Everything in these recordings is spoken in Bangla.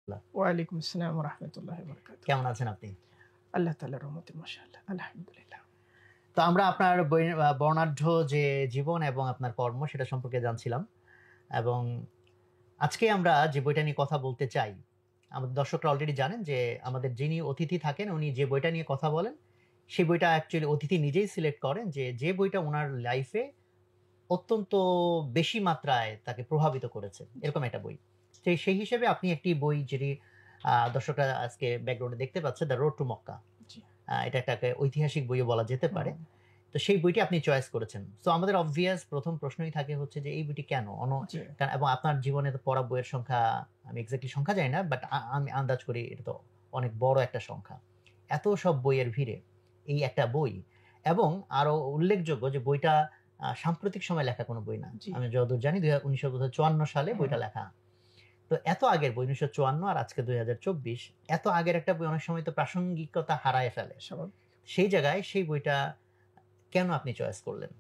ওয়ালাইকুম আসসালাম ওয়া রাহমাতুল্লাহি ওয়া বারাকাতুহু। কেমন আছেন আপনি? আল্লাহ তাআলার রহমতে মাশাআল্লাহ, আলহামদুলিল্লাহ। তো আমরা আপনার বর্ণাঢ্য যে জীবন এবং আপনার কর্ম সেটা সম্পর্কে জানছিলাম, এবং আজকে আমরা যে বইটা নিয়ে কথা বলতে চাই, আমাদের দর্শকরা অলরেডি জানেন যে আমাদের যিনি অতিথি থাকেন উনি যে বইটা নিয়ে কথা বলেন সেই বইটা অ্যাকচুয়ালি অতিথি নিজেই সিলেক্ট করেন, যে বইটা ওনার লাইফে অত্যন্ত বেশি মাত্রায় তাকে প্রভাবিত করেছে, এরকম একটা বই। সেই হিসেবে আপনি একটি বই, যেটি দর্শকরা আজকে ব্যাকগ্রাউন্ডে দেখতে পাচ্ছে, দ্য রোড টু মক্কা, এটা একটা ঐতিহাসিক বইও বলা যেতে পারে। তো সেই বইটি আপনি চয়েস করেছেন। তো আমাদের অবভিয়াস প্রথম প্রশ্নই থাকে হচ্ছে যে এই বইটি কেন এবং আপনার জীবনে তো পড়া বইয়ের সংখ্যা, আমি এক্স্যাক্টলি সংখ্যা জানি না, বাট আমি আন্দাজ করি এটা তো অনেক বড় একটা সংখ্যা। এত সব বইয়ের ভিড়ে এই একটা বই, এবং আরো উল্লেখযোগ্য যে বইটা সাম্প্রতিক সময় লেখা কোনো বই না। আমি যতদূর জানি 1954 সালে বইটা লেখা। তো এত আগের বই, 1954 আর আজকে 2024, এত আগের একটা বই অনেক সময় তো প্রাসঙ্গিকতা হারায় ফেলে। সেই জায়গায় সেই বইটা কেন আপনি চয়েস করলেন?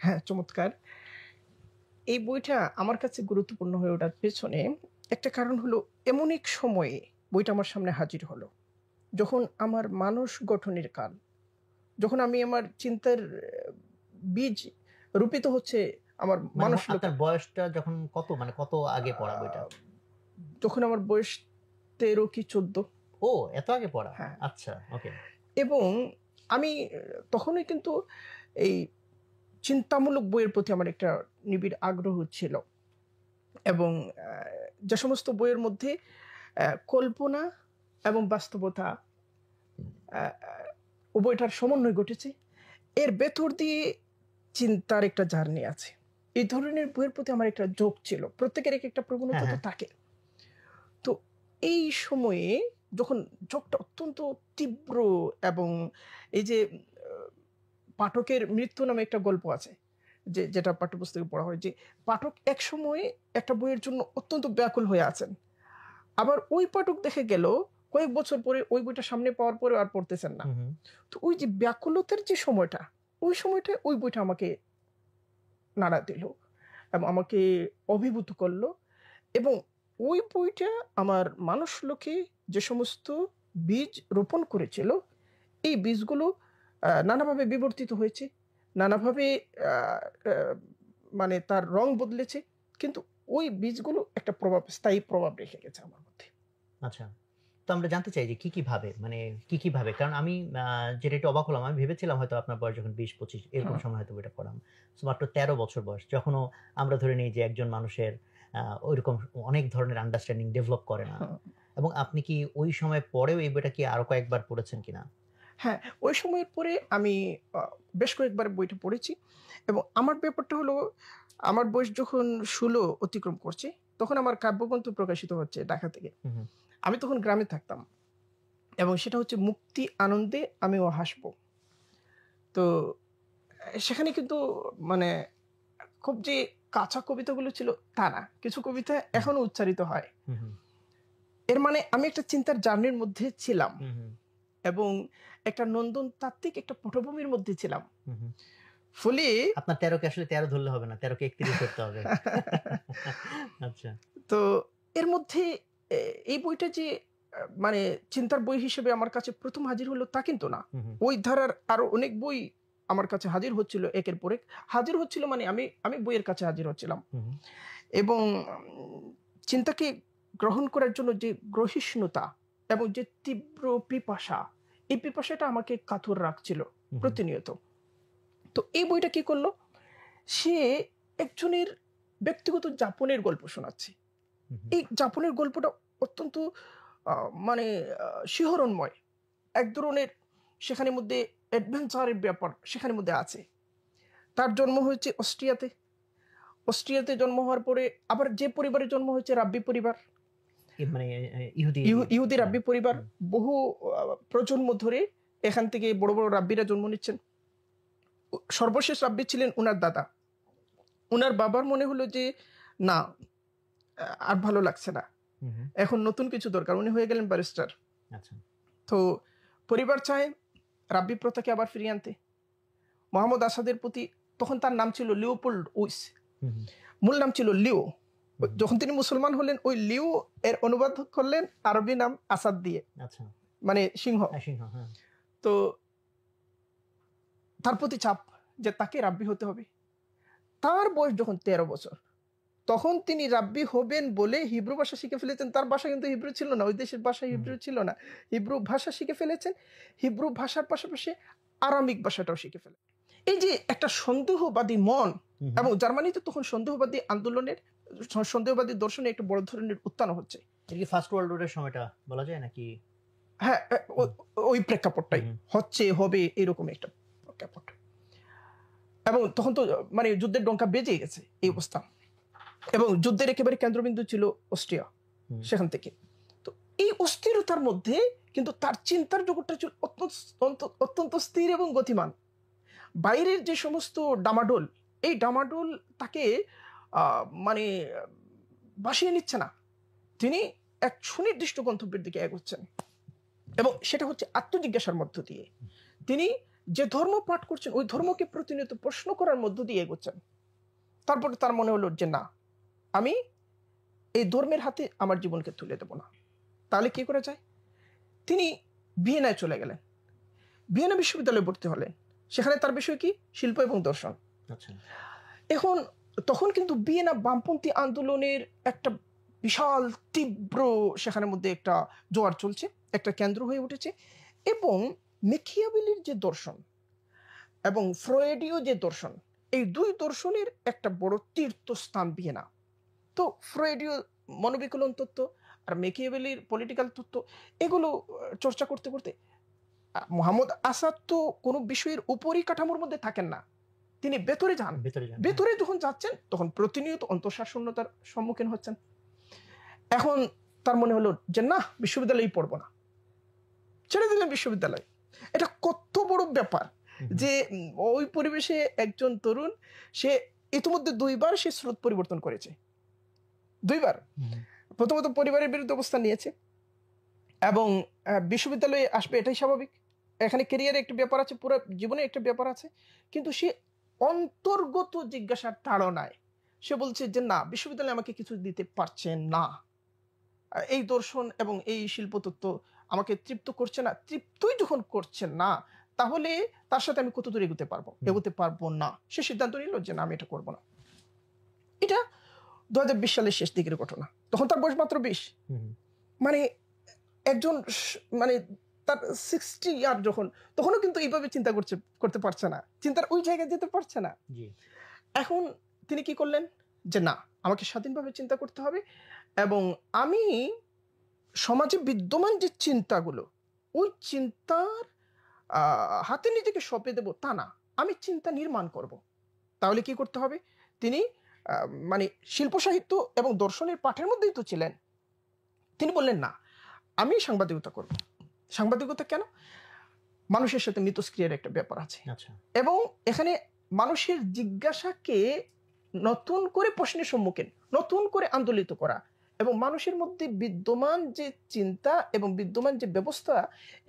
হ্যাঁ, চমৎকার। এই বইটা আমার কাছে গুরুত্বপূর্ণ হয়ে ওঠার পেছনে একটা কারণ হলো, এমন এক সময়ে বইটা আমার সামনে হাজির হলো যখন আমার মানুষ গঠনের কাল, যখন আমি আমার চিন্তার বীজ রূপিত হচ্ছে আমার মানুষ। আপনার বয়সটা যখন কত, মানে কত আগে পড়া বইটা? যখন আমার বয়স 13 কি 14। ও, এত আগে পড়া। হ্যাঁ, আচ্ছা, ওকে। এবং আমি তখনই কিন্তু এই চিন্তামূলক বইয়ের প্রতি আমার একটা নিবিড় আগ্রহ ছিল, এবং যে সমস্ত বইয়ের মধ্যে কল্পনা এবং বাস্তবতা উভয়টার সমন্বয় ঘটেছে, এর ভেতর দিয়ে চিন্তার একটা জার্নি আছে, এই ধরনের বইয়ের প্রতি আমার একটা ঝোঁক ছিল। প্রত্যেকের একটা প্রবণতা তো থাকে। তো এই সময়ে যখন ঝোঁকটা অত্যন্ত তীব্র, এবং এই যে পাঠকের মৃত্যু নামে একটা গল্প আছে, যেটা পাঠ্যপুস্তকে পড়া হয়, যে পাঠক এক সময়ে একটা বইয়ের জন্য অত্যন্ত ব্যাকুল হয়ে আছেন, আবার ওই পাঠক দেখে গেল কয়েক বছর পরে ওই বইটা সামনে পাওয়ার পরে আর পড়তেছেন না। তো ওই যে ব্যাকুলতার যে সময়টা, ওই সময়টায় ওই বইটা আমাকে নাড়া দিল এবং আমাকে অভিভূত করলো, এবং ওই বইটা আমার মানুষ লোকে যে সমস্ত বীজ রোপণ করেছিল, এই বীজগুলো নানাভাবে বিবর্তিত হয়েছে, নানাভাবে মানে তার রং বদলেছে, কিন্তু ওই বীজগুলো একটা স্থায়ী প্রভাব রেখে গেছে আমার মধ্যে। আচ্ছা, তো আমরা জানতে চাই যে কি ভাবে, মানে কি ভাবে, কারণ আমি যেটা একটু অবাক হলাম, আমি ভেবেছিলাম হয়তো আপনার বয়স যখন 20-25 এরকম সময় হয়তো বইটা পড়াম, মাত্র 13 বছর বয়স, যখনও আমরা ধরে নিই যে একজন মানুষের ওইরকম অনেক ধরনের আন্ডারস্ট্যান্ডিং ডেভেলপ করে না। এবং আপনি কি ওই সময় পরেও এই বইটা কি আরো কয়েকবার পড়েছেন কিনা? হ্যাঁ, ওই সময়ের পরে আমি বেশ কয়েকবার বইটা পড়েছি, এবং আমার ব্যাপারটা হলো, আমার বয়স যখন 16 অতিক্রম করছে, তখন আমার কাব্যগ্রন্থ প্রকাশিত হচ্ছে ঢাকা থেকে। আমি তখন গ্রামে থাকতাম, এবং সেটা হচ্ছে মুক্তি আনন্দে আমিও হাসবো। তো সেখানে কিন্তু মানে খুব যে কাঁচা কবিতাগুলো ছিল তা না, কিছু কবিতা এখনো উচ্চারিত হয়। এর মানে আমি একটা চিন্তার জার্নির মধ্যে ছিলাম, এবং একটা নন্দন তাত্ত্বিক একটা পটভূমির মধ্যে ছিলাম। ফলে আপনার 13 কে আসলে 13 ধরলে হবে না, 13 কে 31 ধরতে হবে। আচ্ছা, তো এর মধ্যে এই বইটা যে মানে চিন্তার বই হিসেবে আমার কাছে প্রথম হাজির হলো তা কিন্তু না। ওই ধারার আরো অনেক বই আমার কাছে হাজির হচ্ছিল, একের পর এক হাজির হচ্ছিল, মানে আমি বইয়ের কাছে হাজির হচ্ছিলাম, এবং চিন্তাকে গ্রহণ করার জন্য যে গ্রহিষ্ণুতা এবং যে তীব্র পিপাসা, এই পিপাসাটা আমাকে কাতর রাখছিল প্রতিনিয়ত। তো এই বইটা কি করলো, সে একজনের ব্যক্তিগত যাপনের গল্প শোনাচ্ছে। এই যাপনের গল্পটা অত্যন্ত মানে শিহরণময়, এক ধরনের সেখানের মধ্যে অ্যাডভেঞ্চারের ব্যাপার সেখানের মধ্যে আছে। তার জন্ম হয়েছে অস্ট্রিয়াতে। অস্ট্রিয়াতে জন্ম হওয়ার পরে আবার যে পরিবারে জন্ম হয়েছে, রাব্বি পরিবার, মানে ইহুদি রাব্বি পরিবার, বহু প্রজন্ম ধরে এখান থেকে বড় বড় রাব্বিরা জন্ম নিচ্ছেন। সর্বশেষ রাব্বি ছিলেন উনার দাদা। উনার বাবার মনে হলো যে না, আর ভালো লাগছে না, এখন নতুন কিছু দরকার। উনি হয়ে গেলেন ব্যারিস্টার। তো পরিবার চায় রাব্বি প্রথাকে আবার ফিরিয়ে আনতে। মোহাম্মদ আসাদের প্রতি, তখন তার নাম ছিল লিওপোল্ড উইস, মূল নাম ছিল লিও, যখন তিনি মুসলমান হলেন ওই লিউ এর অনুবাদ করলেন আরবি নাম আসাদ দিয়ে, আচ্ছা, মানে সিংহ। সিংহ, হ্যাঁ। তো তার প্রতি চাপ যে তাকে রাব্বি হতে হবে। তার বয়স যখন 13 বছর, তখন তিনি রাব্বি হবেন বলে হিব্রু ভাষা শিখে ফেলেছেন। তার ভাষা কিন্তু হিব্রু ছিল না, ওই দেশের ভাষা হিব্রু ছিল না। হিব্রু ভাষা শিখে ফেলেছেন, হিব্রু ভাষার পাশাপাশি আরামিক ভাষাটাও শিখে ফেলে। এই যে একটা সন্দেহবাদী মন, এবং জার্মানিতে তখন সন্দেহবাদী আন্দোলনের, সন্দেহবাদী দর্শনে একটা বড় ধরনের উত্থান হচ্ছে। এটা কি ফার্স্ট ওয়ার্ল্ড ওয়ারের সময়টা বলা যায় নাকি? হ্যাঁ, ওই প্রেক্ষাপটটাই হচ্ছে, হবে এরকম একটা প্রেক্ষাপট। এবং তখন তো মানে যুদ্ধের ডঙ্কা বেজে গেছে এই অবস্থা, এবং যুদ্ধের একেবারে কেন্দ্রবিন্দু ছিল অস্ট্রিয়া। সেখান থেকে তো এই অস্থিরতার মধ্যে কিন্তু তার চিন্তার জগৎটা ছিল অত্যন্ত স্থির এবং গতিমান। বাইরের যে সমস্ত ডামাডোল, এই ডামাডোল তাকে মানে বাসিয়ে নিচ্ছে না। তিনি এক সুনির্দিষ্ট গন্তব্যের দিকে এগোচ্ছেন, এবং সেটা হচ্ছে আত্মজিজ্ঞাসার মধ্য দিয়ে। তিনি যে ধর্ম পাঠ করছেন ওই ধর্মকে প্রতিনিয়ত প্রশ্ন করার মধ্য দিয়ে এগোচ্ছেন। তারপরে তার মনে হলো যে না, আমি এই ধর্মের হাতে আমার জীবনকে তুলে দেব না। তাহলে কি করা যায়? তিনি ভিয়েনায় চলে গেলেন, ভিয়েনা বিশ্ববিদ্যালয়ে ভর্তি হলেন। সেখানে তার বিষয় কি? শিল্প এবং দর্শন। এখন তখন কিন্তু ভিয়েনা বামপন্থী আন্দোলনের একটা বিশাল তীব্র সেখানের মধ্যে একটা জোয়ার চলছে, একটা কেন্দ্র হয়ে উঠেছে। এবং মেকিয়াভেলির যে দর্শন এবং ফ্রয়েডীয় যে দর্শন, এই দুই দর্শনের একটা বড় তীর্থস্থান ভিয়েনা। তো ফ্রয়েডীয় মনোবিকলন তত্ত্ব আর মেকিয়াভেলির পলিটিক্যাল তত্ত্ব, এগুলো চর্চা করতে করতে মোহাম্মদ আসাদ তো কোনো বিষয়ের উপরই কাঠামোর মধ্যে থাকেন না, তিনি ভেতরে যান। ভেতরে যখন যাচ্ছেন তখন প্রতিনিয়ত অন্তঃশূন্যতার সম্মুখীন হচ্ছেন। এখন তার মনে হলো যে না, বিশ্ববিদ্যালয়ে পড়বো না, ছেড়ে দিলেন বিশ্ববিদ্যালয়। এটা কত বড় ব্যাপার যে ওই পরিবেশে একজন তরুণ, সে ইতিমধ্যে 2 বার সে স্রোত পরিবর্তন করেছে। 2 বার প্রথমত পরিবারের বিরুদ্ধে অবস্থান নিয়েছে, এবং বিশ্ববিদ্যালয়ে আসবে এটাই স্বাভাবিক। এখানে ক্যারিয়ারে একটা ব্যাপার আছে, পুরো জীবনে একটা ব্যাপার আছে। কিন্তু সে অন্তর্গত জিজ্ঞাসার তাড়নায় সে বলছে যে না, বিশ্ববিদ্যালয়ে আমাকে কিছু দিতে পারছেন না, এই দর্শন এবং এই শিল্পতত্ত্ব আমাকে তৃপ্ত করছে না। তৃপ্তই যখন করছেন না, তাহলে তার সাথে আমি কত দূর এগোতে পারবো না। সে সিদ্ধান্ত নিল যে না, আমি এটা করবো না। এটা 2020 সালের শেষ দিকের ঘটনা। তখন তার বয়স মাত্র 20। মানে একজন, মানে তার 60 ইয়ার যখন, তখনও কিন্তু এইভাবে চিন্তা করতে পারছে না, চিন্তার ওই জায়গায় যেতে পারছে না। এখন তিনি কি করলেন যে না, আমাকে স্বাধীনভাবে চিন্তা করতে হবে, এবং আমি সমাজে বিদ্যমান যে চিন্তাগুলো, ওই চিন্তার হাতে নিজেকে সঁপে দেব তা না, আমি চিন্তা নির্মাণ করব। তাহলে কি করতে হবে? তিনি মানে শিল্প সাহিত্য এবং দর্শনের পাঠের মধ্যেই তো ছিলেন। তিনি বললেন না, আমি সাংবাদিকতা করব। সাংবাদিকতা কেন? মানুষের সাথে মিথস্ক্রিয়ার একটা ব্যাপার আছে, এবং এখানে মানুষের জিজ্ঞাসাকে নতুন করে প্রশ্নের সম্মুখীন, নতুন করে আন্দোলিত করা, এবং মানুষের মধ্যে বিদ্যমান যে চিন্তা এবং বিদ্যমান যে ব্যবস্থা,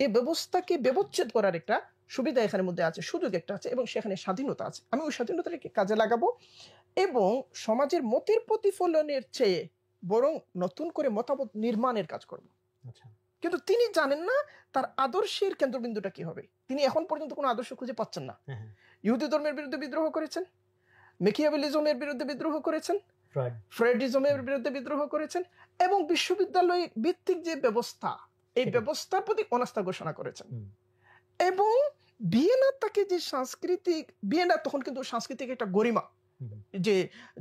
এই ব্যবস্থাকে ব্যবচ্ছেদ করার একটা সুবিধা এখানের মধ্যে আছে, সুযোগ একটা আছে, এবং সেখানে স্বাধীনতা আছে। আমি ওই স্বাধীনতাটাকে কাজে লাগাবো, এবং সমাজের মতের প্রতিফলনের চেয়ে বরং নতুন করে মতামত নির্মাণের কাজ করব। কিন্তু তিনি জানেন না তার আদর্শের কেন্দ্রবিন্দুটা কি হবে। তিনি এখন পর্যন্ত কোনো আদর্শ খুঁজে পাচ্ছেন না। ইহুদি ধর্মের বিরুদ্ধে বিদ্রোহ করেছেন, মেকিয়াভেলিজমের বিরুদ্ধে বিদ্রোহ করেছেন, ফ্রয়েডিজমের বিরুদ্ধে বিদ্রোহ করেছেন, এবং বিশ্ববিদ্যালয় ভিত্তিক যে ব্যবস্থা, এই ব্যবস্থার প্রতি অনাস্থা ঘোষণা করেছেন। এবং ভিয়েনা তাকে যে সাংস্কৃতিক, ভিয়েনা তখন কিন্তু সাংস্কৃতিক একটা গরিমা, যে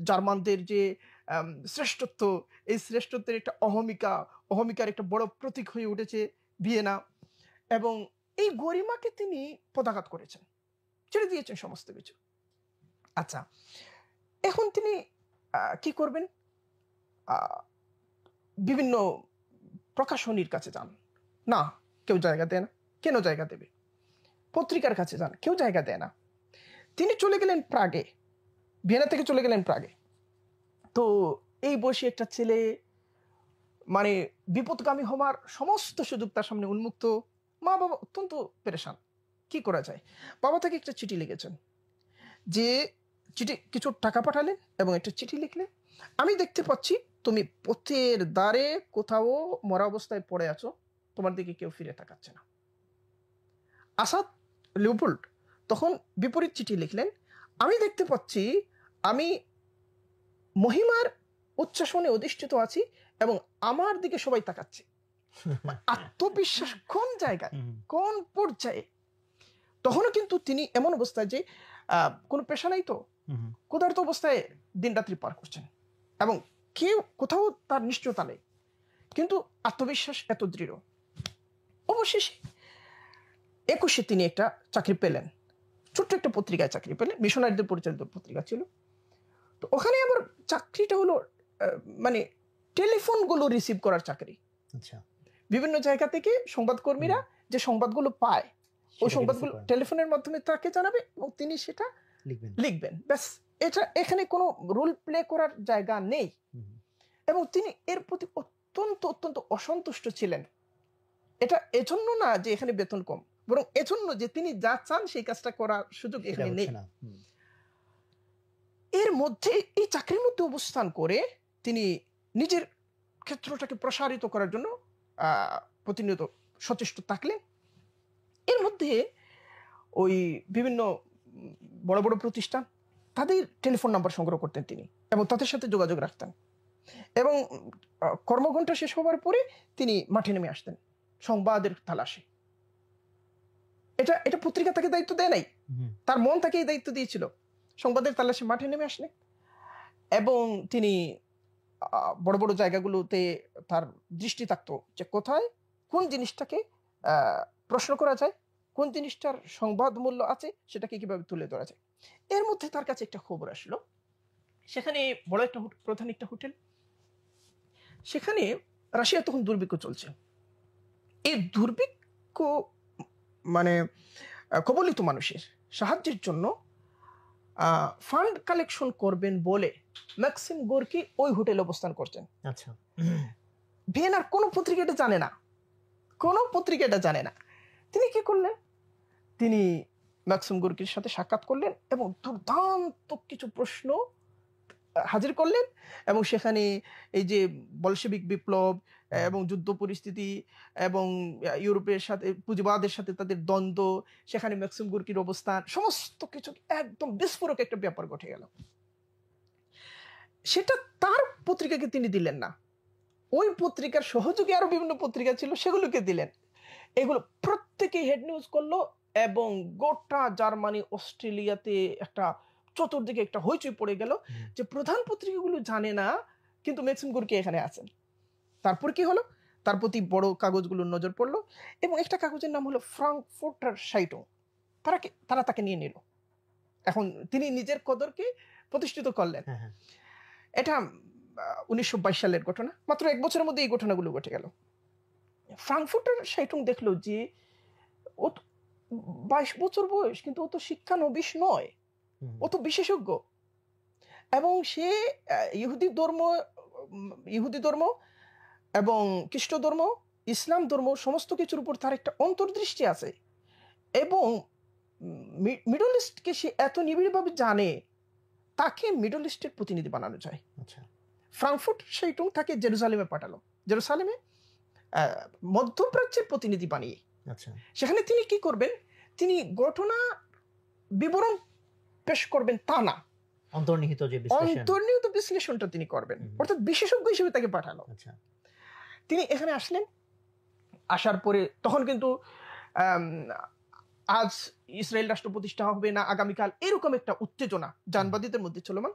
জার্মানদের যে শ্রেষ্ঠত্ব, এই শ্রেষ্ঠত্বের একটা অহমিকার একটা বড় প্রতীক হয়ে উঠেছে ভিয়েনা, এবং এই গরিমাকে তিনি পদাঘাত করেছেন, ছেড়ে দিয়েছেন সমস্ত কিছু। আচ্ছা, এখন তিনি কি করবেন? বিভিন্ন প্রকাশনীর কাছে যান, না কেউ জায়গা দেয় না। কেন জায়গা দেবে? পত্রিকার কাছে যান, কেউ জায়গা দেয় না। তিনি চলে গেলেন প্রাগে, ভিয়েনা থেকে চলে গেলেন প্রাগে। তো এই বয়সী একটা ছেলে, মানে বিপদগামী হওয়ার সমস্ত সুযোগ তার সামনে উন্মুক্ত। মা বাবা অত্যন্ত পেরেশান, কি করা যায়? বাবা তাকে একটা চিঠি লিখেছেন, যে চিঠি, কিছু টাকা পাঠালেন এবং একটা চিঠি লিখলেন আমি দেখতে পাচ্ছি তুমি পথের দ্বারে কোথাও মরা অবস্থায় পড়ে আছো, তোমার দিকে কেউ ফিরে তাকাচ্ছে না। আসাদ লিওপোল্ড তখন বিপরীত চিঠি লিখলেন, আমি দেখতে পাচ্ছি আমি মহিমার উচ্চাসনে অধিষ্ঠিত আছি এবং আমার দিকে সবাই তাকাচ্ছে। আত্মবিশ্বাস কোন জায়গায়, কোন পর্যায়ে! তখনও কিন্তু তিনি এমন অবস্থায় যে কোনো পেশা নাই, তো ক্ষুধার্ত অবস্থায় দিন রাত্রি পার করছেন এবং কেউ কোথাও তার নিশ্চয়তা নেই, কিন্তু আত্মবিশ্বাস এত দৃঢ়। অবশেষে 21-এ তিনি একটা চাকরি পেলেন, ছোট্ট একটা পত্রিকায় চাকরি পেলেন, মিশনারিদের পরিচালিত পত্রিকা ছিল। তো ওখানে আবার চাকরিটা হলো মানে টেলিফোনগুলো রিসিভ করার চাকরি। আচ্ছা, বিভিন্ন জায়গা থেকে সংবাদকর্মীরা যে সংবাদগুলো পায়, ওই সংবাদগুলো টেলিফোনের মাধ্যমে তাকে জানাবে এবং তিনি সেটা লিখবেন, ব্যাস। এটা এখানে কোনো রোল প্লে করার জায়গা নেই। এবং তিনি এর প্রতি অত্যন্ত অত্যন্ত অসন্তুষ্ট ছিলেন। এটা এজন্য না যে এখানে বেতন কম, বরং এজন্য যে তিনি যা চান সেই কাজটা করার সুযোগ এখানে নেই। এর মধ্যে এই চাকরির মধ্যে অবস্থান করে তিনি নিজের ক্ষেত্রটাকে প্রসারিত করার জন্য প্রতিনিয়ত সচেষ্ট থাকলেন। এর মধ্যে ওই বিভিন্ন বড় বড় প্রতিষ্ঠান তাদের টেলিফোন নাম্বার সংগ্রহ করতেন তিনি এবং তাদের সাথে যোগাযোগ রাখতেন। এবং কর্মঘণ্টা শেষ হওয়ার পরে তিনি মাঠে নেমে আসতেন সংবাদের তালাশে। এটা পত্রিকা তাকে দায়িত্ব দেয় নাই, তার মন তাকে এই দায়িত্ব দিয়েছিল। সংবাদের তালাশে মাঠে নেমে আসলেন এবং তিনি বড় বড় জায়গাগুলোতে তার দৃষ্টি থাকতো যে কোথায় কোন জিনিসটাকে প্রশ্ন করা যায়, কোন জিনিসটার সংবাদ মূল্য আছে, সেটাকে কিভাবে তুলে ধরা যায়। এর মধ্যে তার কাছে একটা খবর আসলো, সেখানে বড় একটা প্রধান একটা হোটেল, সেখানে রাশিয়া তখন দুর্ভিক্ষ চলছে। এই দুর্ভিক্ষ মানে কবলিত মানুষের সাহায্যের জন্য ফান্ড কালেকশন করবেন বলে ম্যাক্সিম গোর্কি ওই হোটেলে অবস্থান করছেন। আচ্ছা, ভিয়েনার কোনো পত্রিকা এটা জানে না, কোনো পত্রিকা এটা জানে না। তিনি কি করলেন, তিনি ম্যাক্সিম গোর্কির সাথে সাক্ষাৎ করলেন এবং দুর্দান্ত কিছু প্রশ্ন হাজির করলেন। এবং সেখানে এই যে বলশেবিক বিপ্লব এবং যুদ্ধ পরিস্থিতি এবং ইউরোপের সাথে পুঁজিবাদের সাথে তাদের দ্বন্দ্ব, সেখানে ম্যাক্সিম গোর্কির অবস্থান, সমস্ত কিছু একদম বিস্ফোরক একটা ব্যাপার ঘটে গেল। সেটা তার পত্রিকাকে তিনি দিলেন না, ওই পত্রিকার সহযোগী আরো বিভিন্ন পত্রিকা ছিল সেগুলোকে দিলেন। এগুলো প্রত্যেকে হেড নিউজ করলো এবং গোটা জার্মানি, অস্ট্রেলিয়াতে একটা চতুর্দিকে একটা হইচই পড়ে গেল যে প্রধান পত্রিকাগুলো জানে না কিন্তু ম্যাক্সিম গোর্কি এখানে আছেন। তারপর কি হলো, তার প্রতি বড় কাগজগুলোর নজর পড়লো এবং একটা কাগজের নাম হলো ফ্রাঙ্কফুর্টার সাইটুং। তারা তাকে নিয়ে নিল। এখন তিনি নিজের কদরকে প্রতিষ্ঠিত করলেন। এটা 1922 সালের ঘটনা, মাত্র 1 বছরের মধ্যে এই ঘটনাগুলো ঘটে গেল। ফ্রাঙ্কফুর্টার সাইটুং দেখলো যে ও 22 বছর বয়স, কিন্তু ও তো শিক্ষানবিশ নয়, ও তো বিশেষজ্ঞ এবং সে ইহুদি ধর্ম এবং খ্রিস্ট ধর্ম, ইসলাম ধর্ম সমস্ত কিছুর উপর তার একটা অন্তর্দৃষ্টি আছে এবং মিডল ইস্টকে সে এত নিবিড়ভাবে জানে, তাকে মিডল ইস্টের প্রতিনিধি বানানো যায়। ফ্রাঙ্কফুর্ট সাইটুং তাকে জেরুজালেমে পাঠালো, জেরুজালেমে মধ্যপ্রাচ্যের প্রতিনিধি বানিয়ে। সেখানে তিনি কি করবেন, তিনি ঘটনা বিবরণ পেশ করবেন তা না, অন্তর্নিহিত বিশ্লেষণটা তিনি করবেন, অর্থাৎ বিশেষজ্ঞ হিসেবে তাকে পাঠানো। তিনি এখানে আসলেন, আসার পরে তখন কিন্তু আজ ইসরায়েল রাষ্ট্র প্রতিষ্ঠা হবে না আগামীকাল, এরকম একটা উত্তেজনা জানবাদীদের মধ্যে চলমান।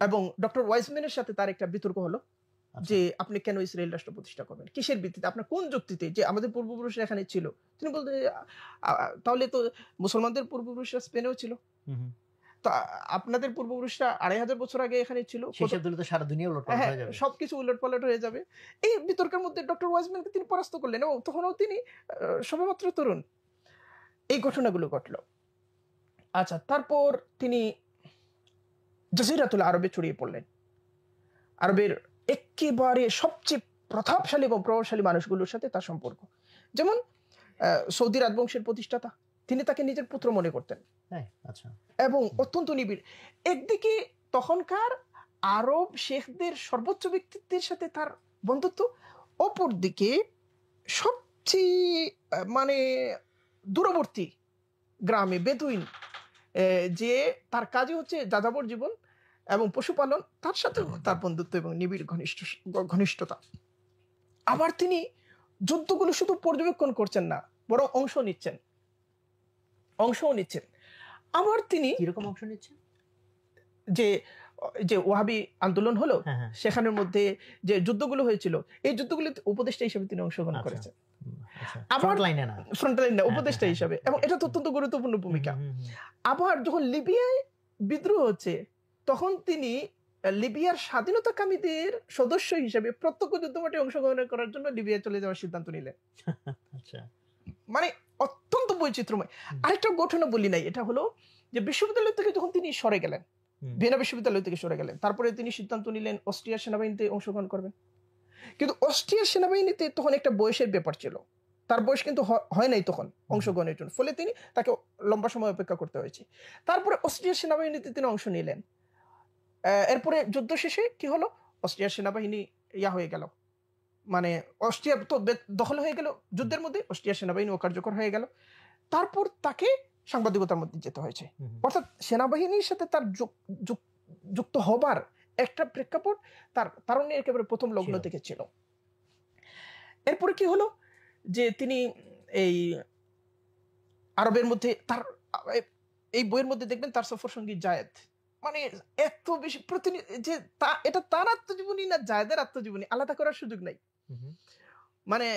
এবং ডক্টর ওয়াইজম্যানের সাথে তার একটা বিতর্ক হলো যে আপনি কেন ইসরায়েল রাষ্ট্র প্রতিষ্ঠা করবেন, কিসের ভিত্তিতে, আপনার কোন যুক্তিতে, যে আমাদের পূর্বপুরুষরা এখানে ছিল। তিনি বলতে তাহলে তো মুসলমানদের পূর্বপুরুষরা স্পেনেও ছিল, তো আপনাদের পূর্বপুরুষরা 2500 বছর আগে এখানে ছিল, সবকিছু উলটপালট হয়ে যাবে। এই বিতর্কের মধ্যে ডক্টর ওয়াইজম্যানকে তিনি পরাস্ত করলেন এবং তখনও তিনি সবেমাত্র তরুণ। এই ঘটনাগুলো ঘটলো। আচ্ছা, তারপর তিনি জাজিরাতুল আরবে ছড়িয়ে পড়লেন। আরবের একেবারে সবচেয়ে প্রতাপশালী এবং প্রভাবশালী মানুষগুলোর সাথে তার সম্পর্ক, যেমন সৌদি রাজবংশের প্রতিষ্ঠাতা, তিনি তাকে নিজের পুত্র মনে করতেন এবং অত্যন্ত নিবিড়। একদিকে তখনকার আরব শেখদের সর্বোচ্চ ব্যক্তিত্বের সাথে তার বন্ধুত্ব, অপরদিকে সবচেয়ে মানে দূরবর্তী গ্রামে বেদুইন, যে তার কাজই হচ্ছে যাযাবর জীবন এবং পশুপালন, তার সাথেও তার বন্ধুত্ব এবং নিবিড় ঘনিষ্ঠতা। আবার তিনি যুদ্ধগুলো শুধু পর্যবেক্ষণ করছেন না, বরং অংশও নিচ্ছেন। আবার তিনি কিরকম অংশ নিচ্ছেন? যে যে ওয়াহাবি আন্দোলন হলো, সেখানের মধ্যে যে যুদ্ধগুলো হয়েছিল, এই যুদ্ধগুলিতে উপদেষ্টা হিসেবে তিনি অংশগ্রহণ করেছেন। আবার ফ্রন্ট লাইনে উপদেষ্টা হিসেবে, এবং এটা অত্যন্ত গুরুত্বপূর্ণ ভূমিকা। আবার যখন লিবিয়ায় বিদ্রোহ হচ্ছে, তখন তিনি লিবিয়ার স্বাধীনতাকামীদের সদস্য হিসেবে প্রত্যক্ষ যুদ্ধমাঠে অংশগ্রহণ করার জন্য লিবিয়া চলে যাওয়ার সিদ্ধান্ত নিলেন। মানে অত্যন্ত বৈচিত্র্যময়। আরেকটা ঘটনা বলি নাই, এটা হলো যে বিশ্ববিদ্যালয় থেকে যখন তিনি সরে গেলেন, ভিয়েনা বিশ্ববিদ্যালয় থেকে সরে গেলেন, তারপরে তিনি সিদ্ধান্ত নিলেন অস্ট্রিয়ার সেনাবাহিনীতে অংশগ্রহণ করবেন। কিন্তু অস্ট্রিয়ার সেনাবাহিনীতে তখন একটা বয়সের ব্যাপার ছিল, তার বয়স কিন্তু হয় নাই তখন অংশগ্রহণের জন্য, ফলে তাকে লম্বা সময় অপেক্ষা করতে হয়েছে। তারপরে অস্ট্রিয়ার সেনাবাহিনীতে তিনি অংশ নিলেন। এরপরে যুদ্ধ শেষে কি হলো, অস্ট্রিয়ার সেনাবাহিনী হয়ে গেল, মানে অস্ট্রিয়া তো দখল হয়ে গেল যুদ্ধের মধ্যে, অস্ট্রিয়ার সেনাবাহিনী অকার্যকর হয়ে গেল। তারপর তাকে সাংবাদিকতার মধ্যে যেতে হয়েছে। অর্থাৎ সেনাবাহিনীর সাথে তার যুক্ত হবার একটা প্রেক্ষাপট তার তারুণ্যের একেবারে প্রথম লগ্ন থেকে ছিল। এরপরে কি হলো যে তিনি এই আরবের মধ্যে তার এই বইয়ের মধ্যে দেখবেন তার সফর সঙ্গী জায়েদ, মানে এত বেশি যে এটা তার আত্মজীবনী না জায়েদের আত্মজীবনী, আলাদা করার সুযোগ নাই। মানে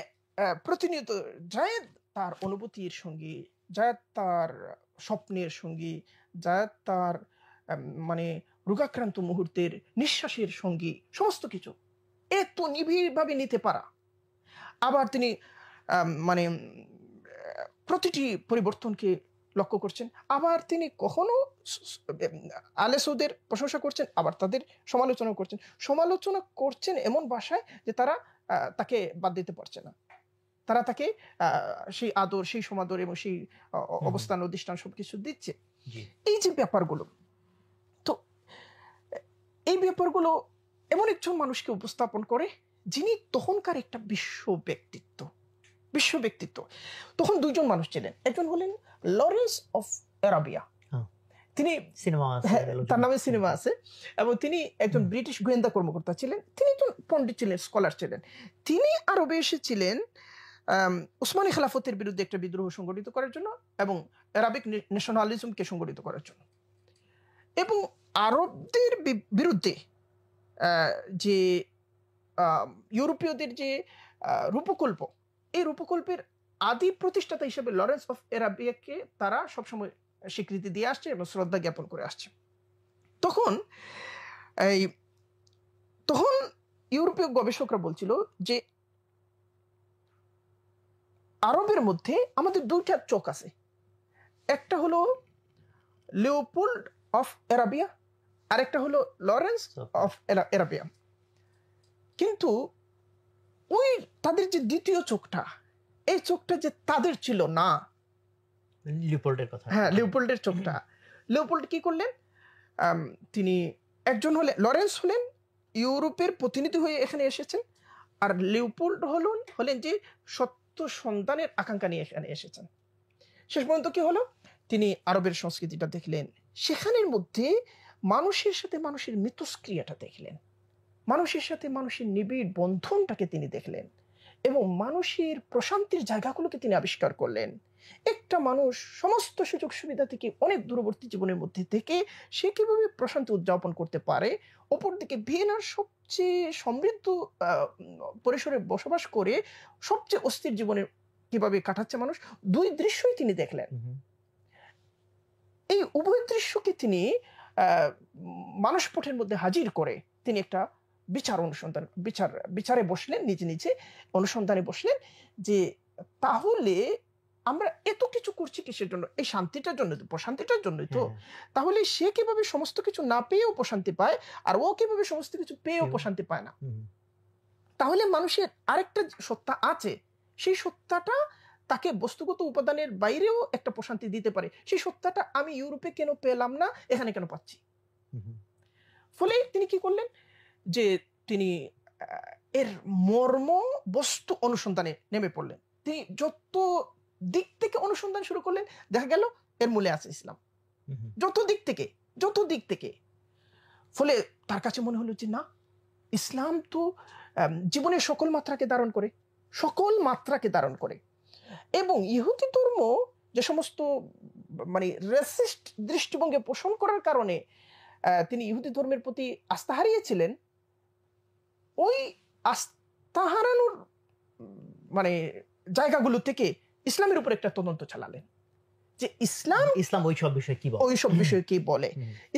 প্রতিনিয়ত জায়েদ তার অনুভূতির সঙ্গী, জায়েদ তার স্বপ্নের সঙ্গী, জায়েদ তার মানে রোগাক্রান্ত মুহূর্তের নিঃশ্বাসের সঙ্গী, সমস্ত কিছু এত নিবিড়ভাবে নিতে পারা। আবার তিনি মানে প্রতিটি পরিবর্তনকে লক্ষ্য করছেন। আবার তিনি কখনো আলে সৌদের প্রশংসা করছেন, আবার তাদের সমালোচনা করছেন এমন ভাষায় যে তারা তাকে বাদ দিতে পারছে না, তারা তাকে সেই আদর, সেই সমাদর এবং সেই অবস্থান অধিষ্ঠান সবকিছু দিচ্ছে। এই যে ব্যাপারগুলো, তো এই ব্যাপারগুলো এমন একজন মানুষকে উপস্থাপন করে যিনি তখনকার একটা বিশ্ব ব্যক্তিত্ব। তখন দুইজন মানুষ ছিলেন, একজন হলেন লরেন্স অফ অ্যারাবিয়া, তিনি তার নামে সিনেমা আছে, এবং তিনি একজন ব্রিটিশ গোয়েন্দা কর্মকর্তা ছিলেন। তিনি একজন পণ্ডিত ছিলেন, স্কলার ছিলেন। তিনি আরবে এসেছিলেন উসমানী খেলাফতের বিরুদ্ধে একটা বিদ্রোহ সংগঠিত করার জন্য এবং আরবিক ন্যাশনালিজমকে সংগঠিত করার জন্য, এবং আরবদের বিরুদ্ধে যে ইউরোপীয়দের যে রূপকল্প, এই রূপকল্পের আদি প্রতিষ্ঠাতা হিসেবে লরেন্স অফ অ্যারাবিয়াকে তারা সবসময় স্বীকৃতি দিয়ে আসছে এবং শ্রদ্ধা জ্ঞাপন করে আসছে। তখন ইউরোপীয় গবেষকরা বলছিল যে আরবের মধ্যে আমাদের দুইটা চোখ আছে, একটা হলো লিওপোল্ড অফ অ্যারাবিয়া, আর একটা হলো লরেন্স অফ অ্যারাবিয়া। কিন্তু ওই তাদের যে দ্বিতীয় চোখটা, এই চোখটা যে তাদের ছিল না, লিওপোল্ডের কথা, লিওপোল্ডের চোখটা। লিওপোল্ড কি করলেন, তিনি একজন লরেন্স হলেন ইউরোপের প্রতিনিধি হয়ে এখানে এসেছেন, আর লিওপোল্ড হলেন যে সত্য সন্তানের আকাঙ্ক্ষা নিয়ে এখানে এসেছেন। শেষ পর্যন্ত কি হলো, তিনি আরবের সংস্কৃতিটা দেখলেন, সেখানের মধ্যে মানুষের সাথে মানুষের মিথস্ক্রিয়াটা দেখলেন, মানুষের সাথে মানুষের নিবিড় বন্ধনটাকে তিনি দেখলেন, এবং মানুষের প্রশান্তির জায়গাগুলোকে তিনি আবিষ্কার করলেন। একটা মানুষ সমস্ত সুযোগ সুবিধা থেকে অনেক দূরবর্তী জীবনের মধ্যে থেকে সে কিভাবে প্রশান্তি উদযাপন করতে পারে, অপরদিকে ভিয়েনার সবচেয়ে সমৃদ্ধ পরিসরে বসবাস করে সবচেয়ে অস্থির জীবনে কিভাবে কাটাচ্ছে মানুষ, দুই দৃশ্যই তিনি দেখলেন। এই উভয় দৃশ্যকে তিনি মানসপটের মধ্যে হাজির করে তিনি একটা বিচারে বসলেন, নিজে অনুসন্ধানে বসলেন যে তাহলে আমরা এত কিছু করছি কিসের জন্য? এই শান্তিটার জন্য, প্রশান্তিটার জন্যই তো। তাহলে সে কিভাবে সমস্ত কিছু না পেয়েও প্রশান্তি পায়, আর ও কিভাবে সমস্ত কিছু পেয়েও প্রশান্তি পায় না? তাহলে মানুষের আরেকটা সত্তা আছে, সেই সত্তাটা তাকে বস্তুগত উপাদানের বাইরেও একটা প্রশান্তি দিতে পারে। সেই সত্তাটা আমি ইউরোপে কেন পেলাম না, এখানে কেন পাচ্ছি? ফলে তিনি কি করলেন যে তিনি এর মর্ম বস্তু অনুসন্ধানে নেমে পড়লেন। তিনি যত দিক থেকে অনুসন্ধান শুরু করলেন, দেখা গেল এর মূলে আছে ইসলাম, যত দিক থেকে। ফলে তার কাছে মনে হলো যে না, ইসলাম তো জীবনের সকল মাত্রাকে ধারণ করে, এবং ইহুদি ধর্ম যে সমস্ত মানে রেসিস্ট দৃষ্টিভঙ্গি পোষণ করার কারণে তিনি ইহুদি ধর্মের প্রতি আস্থা হারিয়েছিলেন, ওই আস্থা হারানোর মানে জায়গাগুলো থেকে ইসলামের উপর একটা তদন্ত চালালেন যে ইসলাম ওইসব বিষয়ে কি বলে,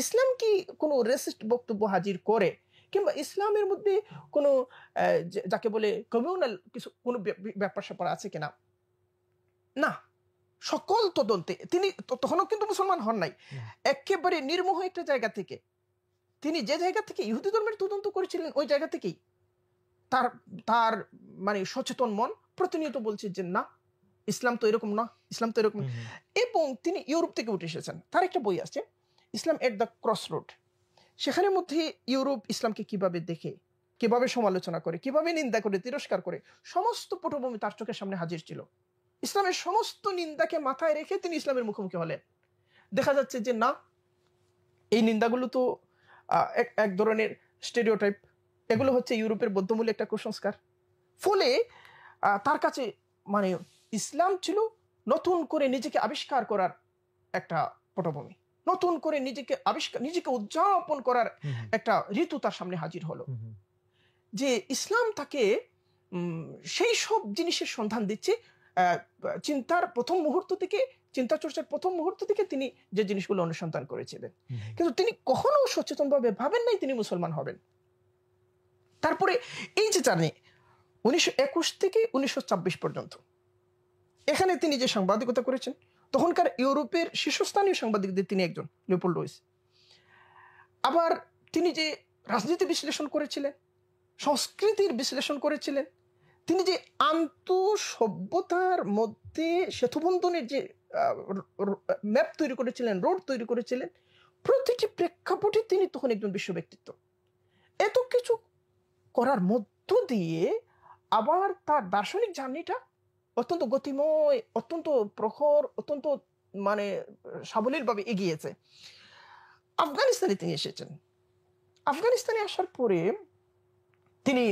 ইসলাম কি কোনো রেসিস্ট বক্তব্য হাজির করে, কিংবা ইসলামের মধ্যে কোনো যাকে বলে কমিউনাল কোনো ব্যাপার স্যাপার আছে কিনা। না, সকল তদন্তে তিনি তখনও কিন্তু মুসলমান হন নাই, একেবারে নির্মোহ একটা জায়গা থেকে, তিনি যে জায়গা থেকে ইহুদি ধর্মের তদন্ত করেছিলেন ওই জায়গা থেকেই তার মানে সচেতন মন প্রতিনিয়ত বলছে যে না, ইসলাম তো এরকম না। এবং তিনি ইউরোপ থেকে উঠে এসেছেন। তার একটা বই আছে, ইসলাম এট দ্য ক্রস রোড। সেখানের মধ্যে ইউরোপ ইসলামকে কিভাবে দেখে, কিভাবে সমালোচনা করে, কিভাবে নিন্দা করে, তিরস্কার করে, সমস্ত পটভূমি তার চোখের সামনে হাজির ছিল। ইসলামের সমস্ত নিন্দাকে মাথায় রেখে তিনি ইসলামের মুখোমুখি হলেন। দেখা যাচ্ছে যে না, এই নিন্দাগুলো তো এক ধরনের স্টেরিওটাইপ, এগুলো হচ্ছে ইউরোপের বদ্ধমূলে একটা কুসংস্কার। ফলে তার কাছে মানে ইসলাম ছিল নতুন করে নিজেকে আবিষ্কার করার একটা পটভূমি, নতুন করে নিজেকে উদযাপন করার একটা ঋতু তার সামনে হাজির হলো, যে ইসলাম তাকে সেই সব জিনিসের সন্ধান দিচ্ছে চিন্তা চর্চার প্রথম মুহূর্ত থেকে তিনি যে জিনিসগুলো অনুসন্ধান করেছিলেন। কিন্তু তিনি কখনো সচেতনভাবে ভাবেন নাই তিনি মুসলমান হবেন। তারপরে এই যে জার্নি 1921 থেকে 1926 পর্যন্ত, এখানে তিনি যে সাংবাদিকতা করেছেন, তখনকার ইউরোপের শীর্ষস্থানীয় সাংবাদিকদের তিনি একজন, লিওপোল্ড লুইস। আবার তিনি যে রাজনীতি বিশ্লেষণ করেছিলেন, সংস্কৃতির বিশ্লেষণ করেছিলেন, তিনি যে আন্তঃসভ্যতার মধ্যে সেতুবন্ধনের যে ম্যাপ তৈরি করেছিলেন, রোড তৈরি করেছিলেন, প্রতিটি প্রেক্ষাপটে তিনি তখন একজন বিশ্ব ব্যক্তিত্ব। এত কিছু করার মধ্য দিয়ে আবার তার দার্শনিক জার্নিটা অত্যন্ত গতিময়, অত্যন্ত প্রখর, অত্যন্ত মানে সাবলীলভাবে এগিয়েছে। আফগানিস্তানে তিনি এসেছেন। আফগানিস্তানে আসার পরে তিনি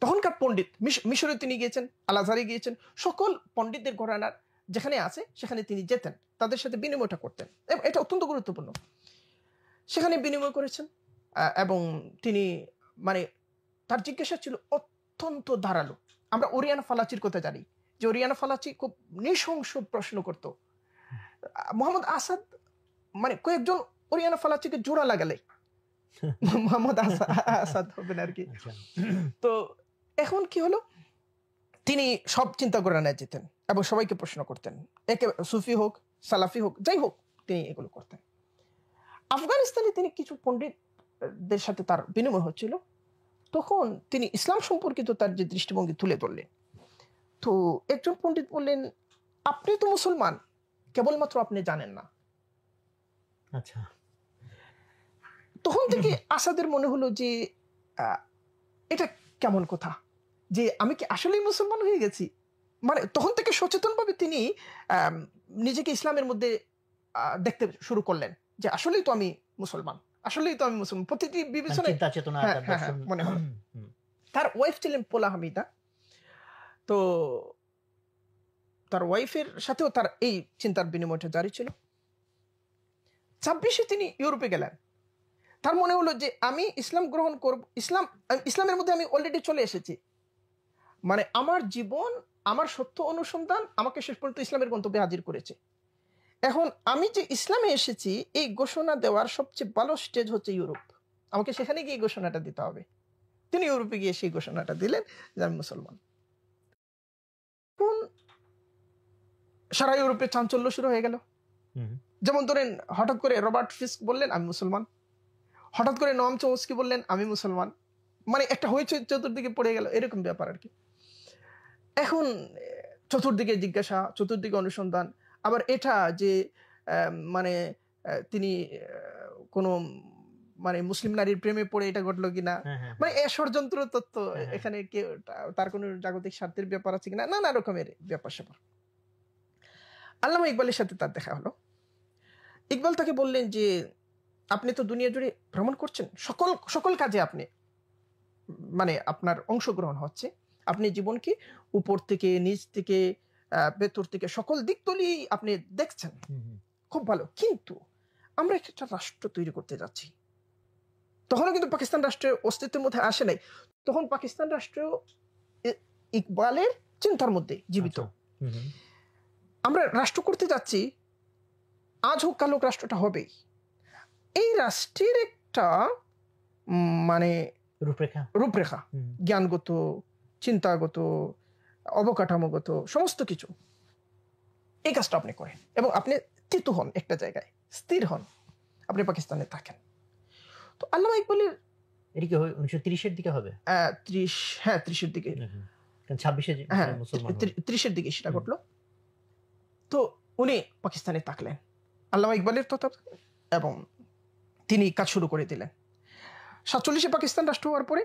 তখনকার পণ্ডিত, মিশরে তিনি গিয়েছেন, আল আজহারে গিয়েছেন, সকল পণ্ডিতদের ঘরানার যেখানে আছে সেখানে তিনি যেতেন, তাদের সাথে বিনিময়টা করতেন। এটা অত্যন্ত গুরুত্বপূর্ণ। সেখানে বিনিময় করেছেন এবং তিনি মানে তার জিজ্ঞাসা ছিল অত্যন্ত ধারালো। আমরা ওরিয়ানা ফালাচির কথা জানি যে ওরিয়ানা ফালাচি খুব নৃশংস প্রশ্ন করত। মোহাম্মদ আসাদ মানে কয়েকজন ওরিয়ানা ফালাচিকে জোড়া লাগালে মোহাম্মদ আসাদ হবেন আর কি। তো এখন কি হলো, তিনি সব চিন্তা করে না যেতেন এবং সবাইকে প্রশ্ন করতেন, একে সুফি হোক, সালাফি হোক, যাই হোক, তিনি এগুলো করতেন। আফগানিস্তানে তিনি কিছু পণ্ডিতদের সাথে তার বিনিময় হচ্ছিল, তখন তিনি ইসলাম সম্পর্কিত তার যে দৃষ্টিভঙ্গি তুলে ধরলেন। তো একজন পণ্ডিত বললেন, আপনি তো মুসলমান, কেবলমাত্র আপনি জানেন না। আচ্ছা, তখন থেকে আসাদের মনে হলো যে এটা কেমন কথা, যে আমি কি আসলেই মুসলমান হয়ে গেছি। মানে তখন থেকে সচেতনভাবে তিনি নিজেকে ইসলামের মধ্যে দেখতে শুরু করলেন যে আসলেই তো আমি মুসলমান, প্রতিটি বিবেচনায় মনে হলো। তার ওয়াইফ ছিলেন পোলা হামিদা, তো তার ওয়াইফের সাথেও তার এই চিন্তার বিনিময়টা জারি ছিল। 26-এ তিনি ইউরোপে গেলেন। তার মনে হলো যে আমি ইসলাম গ্রহণ করব, ইসলামের মধ্যে আমি অলরেডি চলে এসেছি, মানে আমার জীবন, আমার সত্য অনুসন্ধান আমাকে শেষ পর্যন্ত ইসলামের গন্তব্যে হাজির করেছে। এখন আমি যে ইসলামে এসেছি এই ঘোষণা দেওয়ার সবচেয়ে ভালো স্টেজ হচ্ছে ইউরোপ, আমাকে সেখানে গিয়ে ঘোষণাটা দিতে হবে। তিনি ইউরোপে গিয়ে সেই ঘোষণাটা দিলেন যে আমি মুসলমান। সারা ইউরোপে চাঞ্চল্য শুরু হয়ে গেল। যেমন ধরেন, হঠাৎ করে রবার্ট ফিস্ক বললেন আমি মুসলমান, হঠাৎ করে নোয়াম চমস্কি বললেন আমি মুসলমান, মানে একটা হইচই চতুর্দিকে পড়ে গেল, এরকম ব্যাপার আর কি। এখন চতুর্দিকে জিজ্ঞাসা, চতুর্দিকে অনুসন্ধান, আবার এটা যে মানে তিনি কোনো মানে মুসলিম নারীর প্রেমে পড়ে এটা ঘটলো কিনা, মানে এ ষড়যন্ত্র তত্ত্ব, এখানে কেউ তার কোনো জাগতিক স্বার্থের ব্যাপার আছে কিনা, নানা রকমের ব্যাপার স্যাপার। আল্লামা ইকবালের সাথে তার দেখা হলো। ইকবাল তাকে বললেন যে আপনি তো দুনিয়া জুড়ে ভ্রমণ করছেন, সকল সকল কাজে আপনি মানে আপনার অংশগ্রহণ হচ্ছে, আপনি জীবনকে উপর থেকে নিচ থেকে ভেতর থেকে সকল দিক তলিয়েই আপনি দেখছেন, খুব ভালো, কিন্তু আমরা একটা রাষ্ট্র তৈরি করতে যাচ্ছি। তখনও কিন্তু পাকিস্তান রাষ্ট্রের অস্তিত্বের মধ্যে আসে নাই, তখন পাকিস্তান রাষ্ট্র ইকবালের চিন্তার মধ্যে জীবিত। আমরা রাষ্ট্র করতে যাচ্ছি, আজ হোক কাল হোক রাষ্ট্রটা হবেই। এই রাষ্ট্রের একটা মানে রূপরেখা, জ্ঞানগত, চিন্তাগত, অবকাঠামোগত সমস্ত কিছু, এই কাজটা আপনি করেন এবং আপনি স্থিত হন, একটা জায়গায় স্থির হন, আপনি পাকিস্তানে থাকেন। তো আল্লামা ইকবালের এটা কি 1930-এর দিকে হবে? 30-এর দিকে, 30-এর দিকে সেটা ঘটলো। তো উনি পাকিস্তানে থাকলেন আল্লামা ইকবালের তত্ত্বাবধানে এবং তিনি কাজ শুরু করে দিলেন। 47-এ পাকিস্তান রাষ্ট্র হওয়ার পরে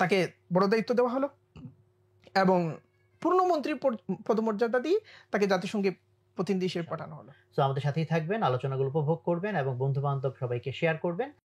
তাকে বড় দায়িত্ব দেওয়া হলো এবং পূর্ণমন্ত্রীর পদমর্যাদা দিয়ে তাকে জাতিসংঘে প্রতিনিধি হিসেবে পাঠানো হলো। তো আমাদের সাথেই থাকবেন, আলোচনাগুলো উপভোগ করবেন এবং বন্ধু বান্ধব সবাইকে শেয়ার করবেন।